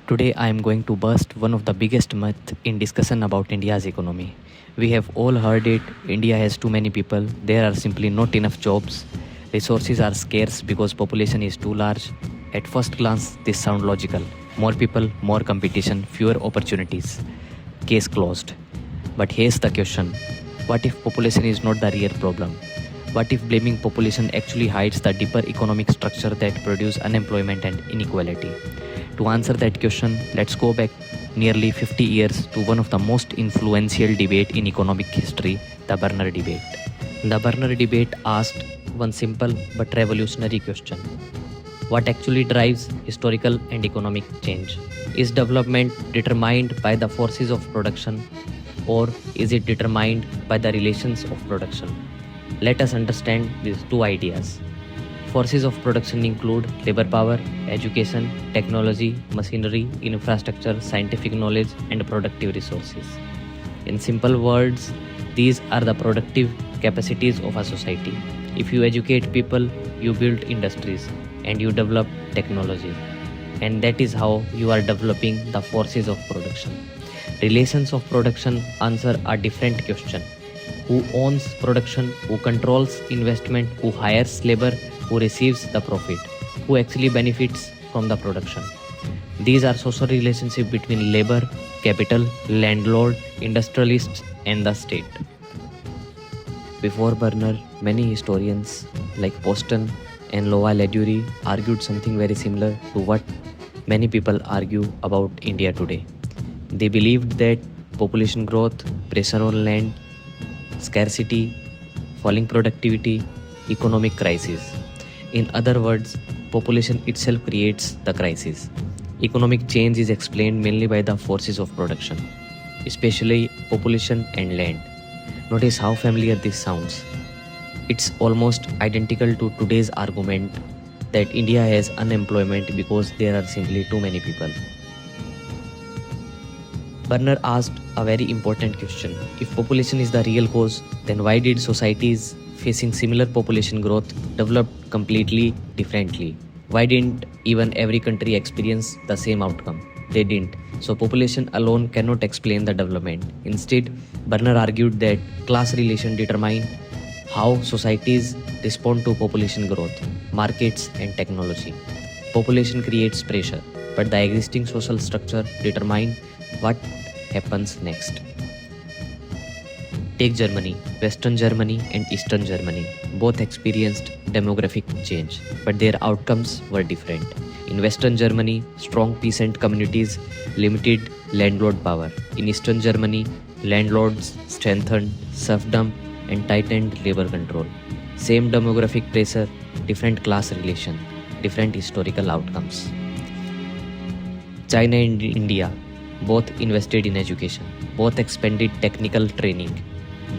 Today I am going to burst one of the biggest myths in discussion about India's economy. We have all heard it, India has too many people, there are simply not enough jobs, resources are scarce because population is too large. At first glance, this sounds logical. More people, more competition, fewer opportunities. Case closed. But here's the question. What if population is not the real problem? What if blaming population actually hides the deeper economic structure that produces unemployment and inequality? To answer that question, let's go back nearly 50 years to one of the most influential debate in economic history, the Berner debate. The Berner debate asked one simple but revolutionary question. What actually drives historical and economic change? Is development determined by the forces of production, or is it determined by the relations of production? Let us understand these two ideas. Forces of production include labor power, education, technology, machinery, infrastructure, scientific knowledge, and productive resources. In simple words, these are the productive capacities of a society. If you educate people, you build industries and you develop technology. And that is how you are developing the forces of production. Relations of production answer a different question. Who owns production, who controls investment, who hires labor, who receives the profit, who actually benefits from the production. These are social relationships between labor, capital, landlord, industrialists, and the state. Before Berner, many historians like Poston and Lowell Leduri argued something very similar to what many people argue about India today. They believed that population growth, pressure on land, scarcity, falling productivity, economic crisis. In other words, population itself creates the crisis. Economic change is explained mainly by the forces of production, especially population and land. Notice how familiar this sounds. It's almost identical to today's argument that India has unemployment because there are simply too many people. Berner asked a very important question. If population is the real cause, then why did societies facing similar population growth develop completely differently? Why didn't even every country experience the same outcome? They didn't. So population alone cannot explain the development. Instead, Berner argued that class relation determine how societies respond to population growth, markets and technology. Population creates pressure, but the existing social structure determine what happens next. Take Germany. Western Germany and Eastern Germany both experienced demographic change, but their outcomes were different. In Western Germany, strong peasant communities limited landlord power. In Eastern Germany, landlords strengthened serfdom and tightened labor control. Same demographic pressure, different class relation, different historical outcomes. China and India both invested in education, both expanded technical training,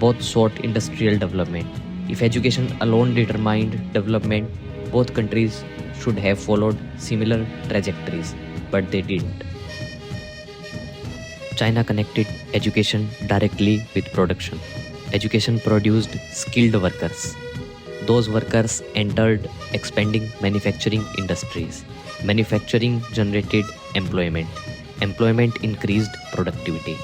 both sought industrial development. If education alone determined development, both countries should have followed similar trajectories, but they didn't. China connected education directly with production. Education produced skilled workers. Those workers entered expanding manufacturing industries. Manufacturing generated employment. Employment increased productivity.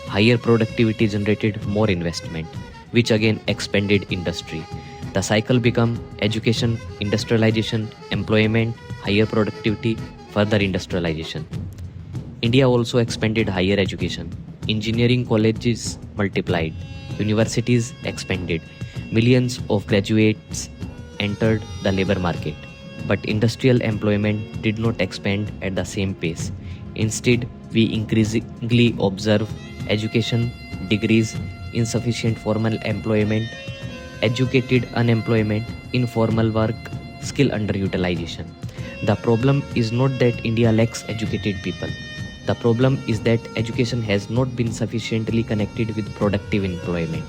Higher productivity generated more investment, which again expanded industry. The cycle became education, industrialization, employment, higher productivity, further industrialization. India also expanded higher education. Engineering colleges multiplied. Universities expanded. Millions of graduates entered the labor market. But industrial employment did not expand at the same pace. Instead, we increasingly observe education, degrees, insufficient formal employment, educated unemployment, informal work, skill underutilization. The problem is not that India lacks educated people. The problem is that education has not been sufficiently connected with productive employment.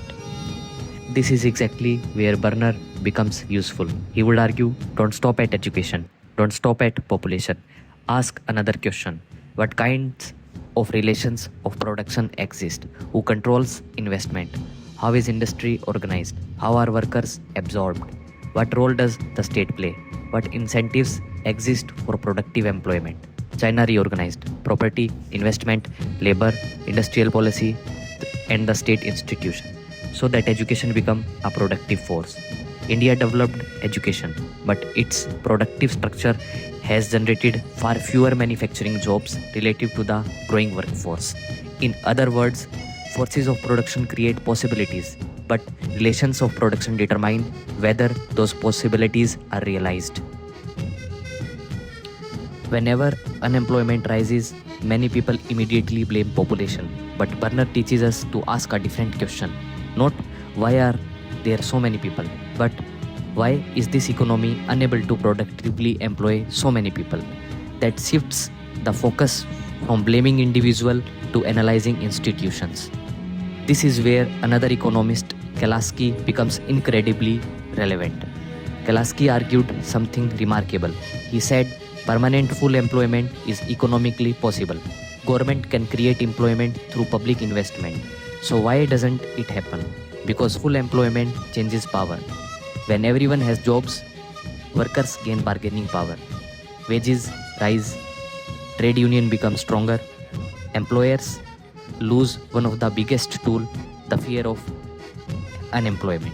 This is exactly where Berner becomes useful. He would argue, don't stop at education, don't stop at population. Ask another question. What kinds of relations of production exist? Who controls investment? How is industry organized? How are workers absorbed? What role does the state play? What incentives exist for productive employment? China reorganized property, investment, labor, industrial policy, and the state institution so that education become a productive force. India developed education, but its productive structure has generated far fewer manufacturing jobs relative to the growing workforce. In other words, forces of production create possibilities, but relations of production determine whether those possibilities are realized. Whenever unemployment rises, many people immediately blame population. But Burner teaches us to ask a different question. Not why are there so many people, but why is this economy unable to productively employ so many people? That shifts the focus from blaming individual to analyzing institutions. This is where another economist, Kalaski, becomes incredibly relevant. Kalaski argued something remarkable. He said, permanent full employment is economically possible. Government can create employment through public investment. So why doesn't it happen? Because full employment changes power. When everyone has jobs, workers gain bargaining power. Wages rise, trade union becomes stronger. Employers lose one of the biggest tool, the fear of unemployment.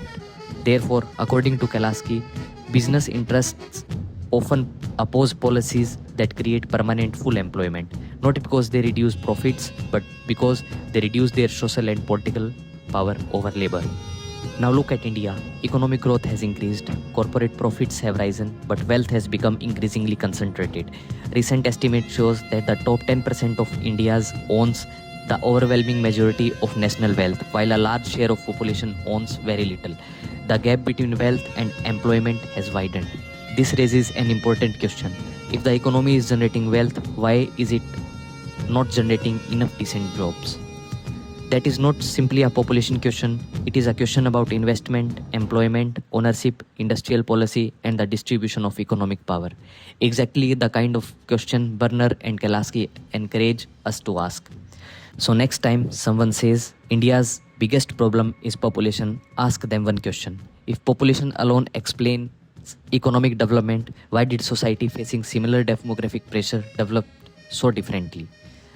Therefore, according to Kalaski, business interests often oppose policies that create permanent full employment, not because they reduce profits, but because they reduce their social and political power over labor. Now look at India. Economic growth has increased, corporate profits have risen, but wealth has become increasingly concentrated. Recent estimate shows that the top 10% of India's owns the overwhelming majority of national wealth, while a large share of population owns very little. The gap between wealth and employment has widened. This raises an important question. If the economy is generating wealth, why is it not generating enough decent jobs? That is not simply a population question, it is a question about investment, employment, ownership, industrial policy, and the distribution of economic power. Exactly the kind of question Burner and Kalaski encourage us to ask. So next time someone says India's biggest problem is population, ask them one question. If population alone explains economic development, why did society facing similar demographic pressure develop so differently?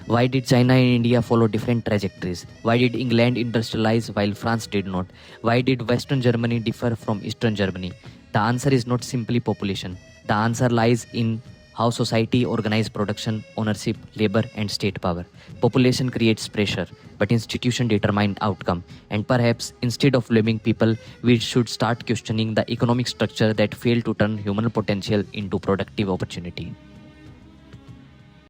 Why did China and India follow different trajectories? Why did England industrialize while France did not? Why did Western Germany differ from Eastern Germany? The answer is not simply population. The answer lies in how society organizes production, ownership, labor, and state power. Population creates pressure, but institutions determine outcome. And perhaps instead of blaming people, we should start questioning the economic structure that failed to turn human potential into productive opportunity.